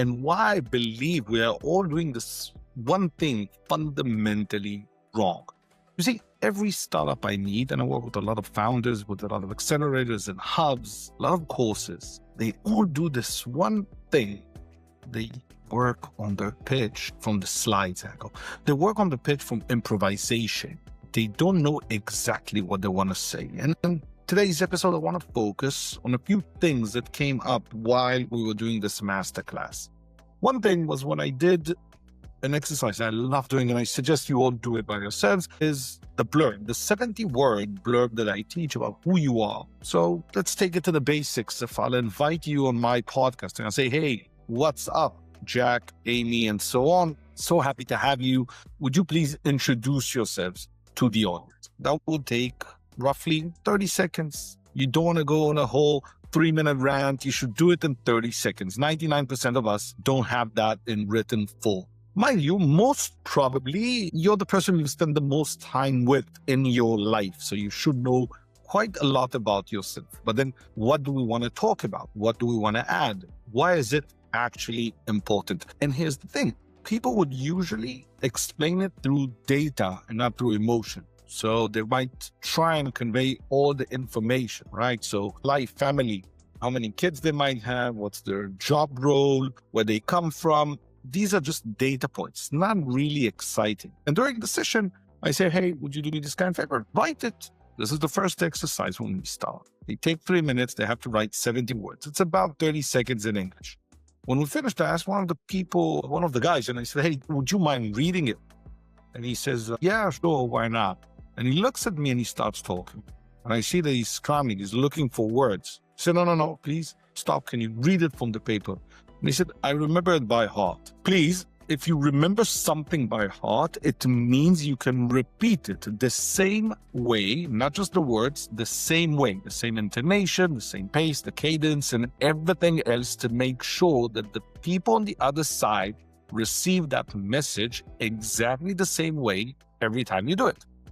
and why I believe we are all doing this one thing fundamentally wrong. You see, every startup I meet, and I work with a lot of founders, with a lot of accelerators and hubs, a lot of courses, they all do this one thing. They work on their pitch from the slides angle. They work on the pitch from improvisation. They don't know exactly what they want to say. And in today's episode, I want to focus on a few things that came up while we were doing this masterclass. One thing was when I did an exercise I love doing, and I suggest you all do it by yourselves, is the blurb, the 70-word blurb that I teach about who you are. So let's take it to the basics. If I'll invite you on my podcast and I'll say, hey, what's up, Jack, Amy, and so on. So happy to have you. Would you please introduce yourselves to the audience? That will take roughly 30 seconds. You don't want to go on a whole 3-minute rant. You should do it in 30 seconds. 99% of us don't have that in written full. Mind you, most probably you're the person you spend the most time with in your life. So you should know quite a lot about yourself. But then what do we want to talk about? What do we want to add? Why is it actually important? And here's the thing. People would usually explain it through data and not through emotion. So they might try and convey all the information, right? So life, family, how many kids they might have, what's their job role, where they come from. These are just data points, not really exciting. And during the session, I say, hey, would you do me this kind of favor? Write it. This is the first exercise when we start. They take 3 minutes. They have to write 70 words. It's about 30 seconds in English. When we finished, I asked one of the guys, and I said, hey, would you mind reading it? And he says, yeah, sure, why not? And he looks at me and he starts talking. And I see that he's scrambling. He's looking for words. I said, no, please stop. Can you read it from the paper? And he said, I remember it by heart. Please, if you remember something by heart, it means you can repeat it the same way, not just the words, the same way, the same intonation, the same pace, the cadence, and everything else to make sure that the people on the other side receive that message exactly the same way every time you do it.